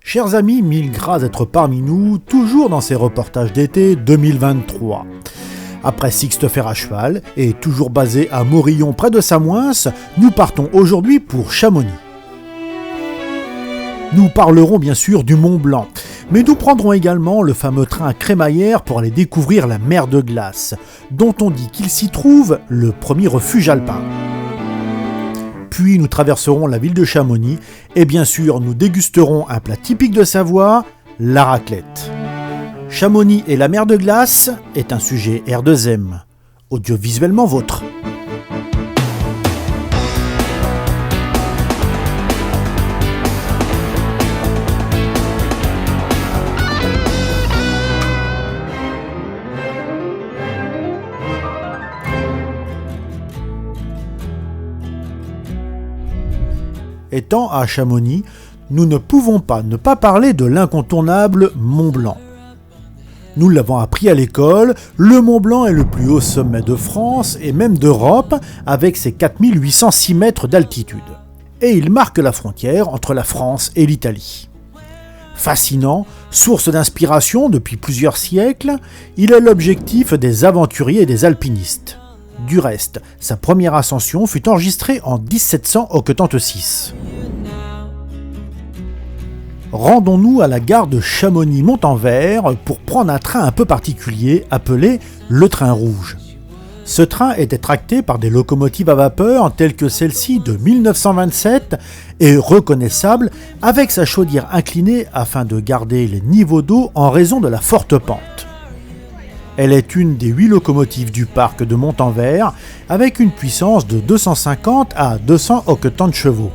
Chers amis, mille grâces d'être parmi nous, toujours dans ces reportages d'été 2023. Après Sixte Fer à cheval, et toujours basé à Morillon près de Samoins, nous partons aujourd'hui pour Chamonix. Nous parlerons bien sûr du Mont Blanc, mais nous prendrons également le fameux train à crémaillère pour aller découvrir la mer de glace, dont on dit qu'il s'y trouve le premier refuge alpin. Puis nous traverserons la ville de Chamonix et bien sûr nous dégusterons un plat typique de Savoie, la raclette. Chamonix et la mer de glace est un sujet R2M, audiovisuellement vôtre. Étant à Chamonix, nous ne pouvons pas ne pas parler de l'incontournable Mont Blanc. Nous l'avons appris à l'école, le Mont Blanc est le plus haut sommet de France et même d'Europe avec ses 4806 mètres d'altitude. Et il marque la frontière entre la France et l'Italie. Fascinant, source d'inspiration depuis plusieurs siècles, il est l'objectif des aventuriers et des alpinistes. Du reste, sa première ascension fut enregistrée en 1786. Rendons-nous à la gare de Chamonix-Montanvert pour prendre un train un peu particulier appelé le train rouge. Ce train était tracté par des locomotives à vapeur telles que celle-ci de 1927 et reconnaissable avec sa chaudière inclinée afin de garder les niveaux d'eau en raison de la forte pente. Elle est une des 8 locomotives du parc de Montanvert avec une puissance de 250 à 200 octans de chevaux.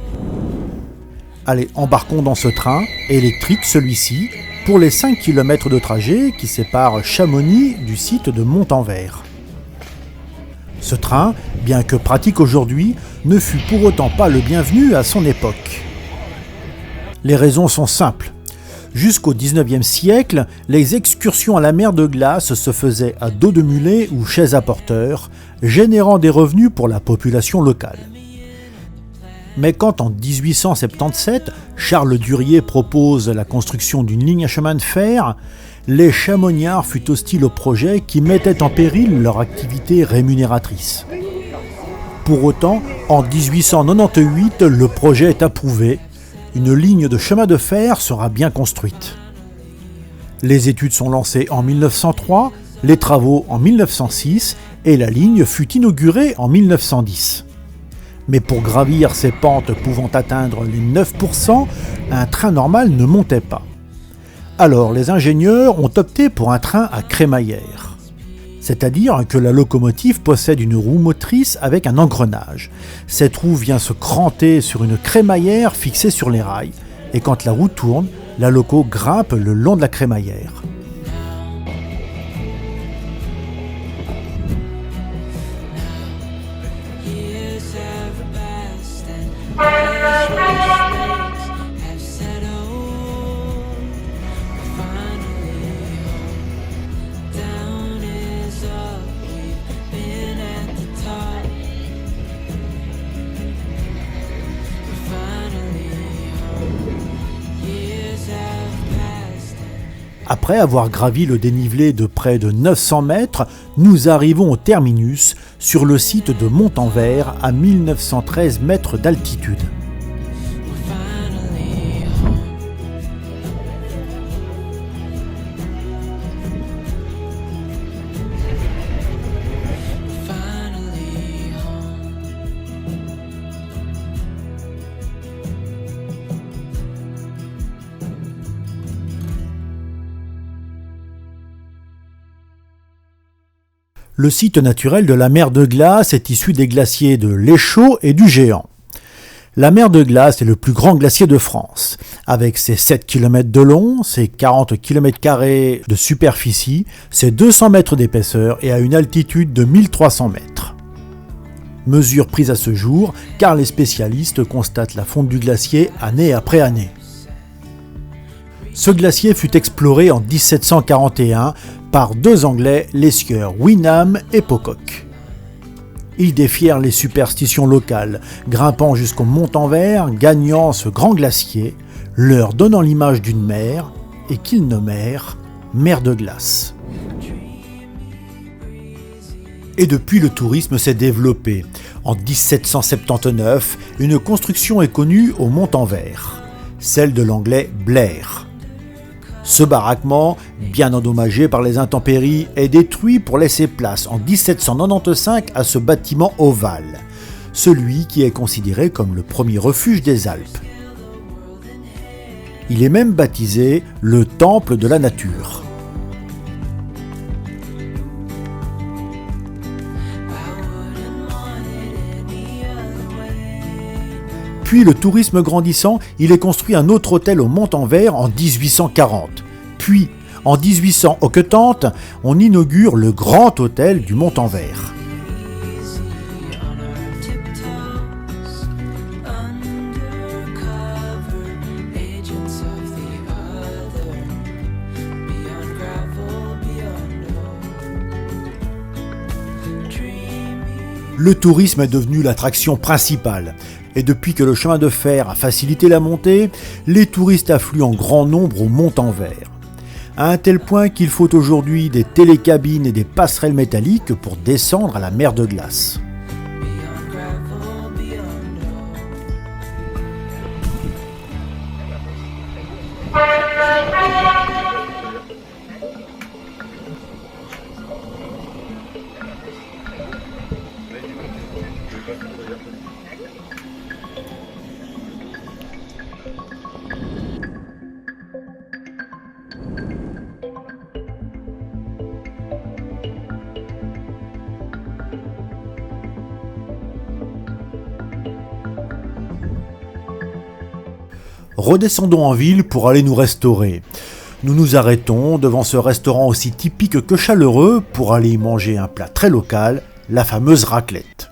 Allez, embarquons dans ce train, électrique celui-ci, pour les 5 km de trajet qui séparent Chamonix du site de Montanvert. Ce train, bien que pratique aujourd'hui, ne fut pour autant pas le bienvenu à son époque. Les raisons sont simples. Jusqu'au XIXe siècle, les excursions à la mer de glace se faisaient à dos de mulet ou chaises à porteurs, générant des revenus pour la population locale. Mais quand en 1877, Charles Durier propose la construction d'une ligne à chemin de fer, les Chamoniards furent hostiles au projet qui mettait en péril leur activité rémunératrice. Pour autant, en 1898, le projet est approuvé. Une ligne de chemin de fer sera bien construite. Les études sont lancées en 1903, les travaux en 1906 et la ligne fut inaugurée en 1910. Mais pour gravir ces pentes pouvant atteindre les 9%, un train normal ne montait pas. Alors les ingénieurs ont opté pour un train à crémaillère. C'est-à-dire que la locomotive possède une roue motrice avec un engrenage. Cette roue vient se cranter sur une crémaillère fixée sur les rails, et quand la roue tourne, la loco grimpe le long de la crémaillère. Après avoir gravi le dénivelé de près de 900 mètres, nous arrivons au terminus, sur le site de Montanvert à 1913 mètres d'altitude. Le site naturel de la mer de glace est issu des glaciers de l'Échaud et du Géant. La mer de glace est le plus grand glacier de France. Avec ses 7 km de long, ses 40 km² de superficie, ses 200 mètres d'épaisseur et à une altitude de 1300 mètres. Mesure prise à ce jour, car les spécialistes constatent la fonte du glacier année après année. Ce glacier fut exploré en 1741 par 2 Anglais, les sieurs Wynnam et Pocock. Ils défièrent les superstitions locales, grimpant jusqu'au Montanvert, gagnant ce grand glacier, leur donnant l'image d'une mer et qu'ils nommèrent mer de glace. Et depuis, le tourisme s'est développé. En 1779, une construction est connue au Mont-en-Vert, celle de l'anglais Blair. Ce baraquement, bien endommagé par les intempéries, est détruit pour laisser place en 1795 à ce bâtiment ovale, celui qui est considéré comme le premier refuge des Alpes. Il est même baptisé le Temple de la Nature. Puis, le tourisme grandissant, il est construit un autre hôtel au Mont-en-Vert en 1840. Puis, en 1800, au Quetante, on inaugure le Grand Hôtel du Mont-en-Vert. Le tourisme est devenu l'attraction principale. Et depuis que le chemin de fer a facilité la montée, les touristes affluent en grand nombre au Mont-en-Vert. À un tel point qu'il faut aujourd'hui des télécabines et des passerelles métalliques pour descendre à la mer de glace. Redescendons en ville pour aller nous restaurer. Nous nous arrêtons devant ce restaurant aussi typique que chaleureux pour aller y manger un plat très local, la fameuse raclette.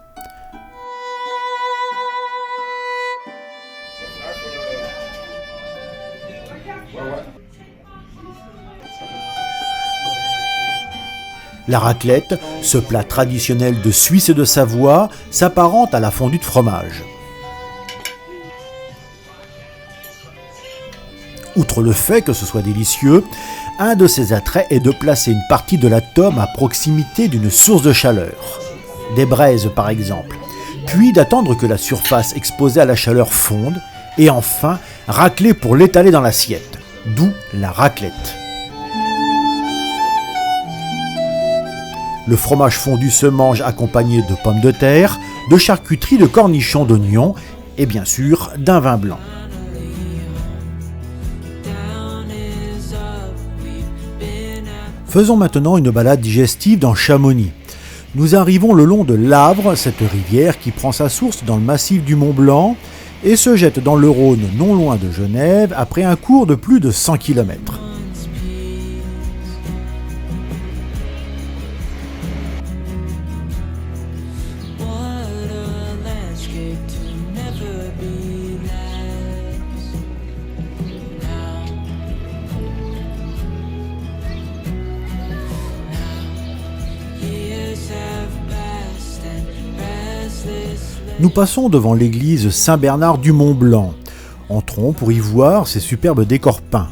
La raclette, ce plat traditionnel de Suisse et de Savoie, s'apparente à la fondue de fromage. Outre le fait que ce soit délicieux, un de ses attraits est de placer une partie de la tome à proximité d'une source de chaleur, des braises par exemple, puis d'attendre que la surface exposée à la chaleur fonde, et enfin racler pour l'étaler dans l'assiette, d'où la raclette. Le fromage fondu se mange accompagné de pommes de terre, de charcuterie, de cornichons, d'oignons et bien sûr d'un vin blanc. Faisons maintenant une balade digestive dans Chamonix. Nous arrivons le long de l'Avre, cette rivière qui prend sa source dans le massif du Mont Blanc et se jette dans le Rhône non loin de Genève après un cours de plus de 100 km. Nous passons devant l'église Saint-Bernard du Mont-Blanc. Entrons pour y voir ces superbes décors peints.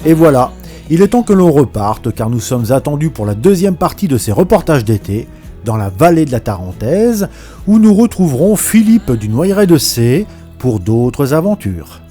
Et voilà, il est temps que l'on reparte car nous sommes attendus pour la deuxième partie de ces reportages d'été dans la vallée de la Tarentaise où nous retrouverons Philippe du Noyeret de C pour d'autres aventures.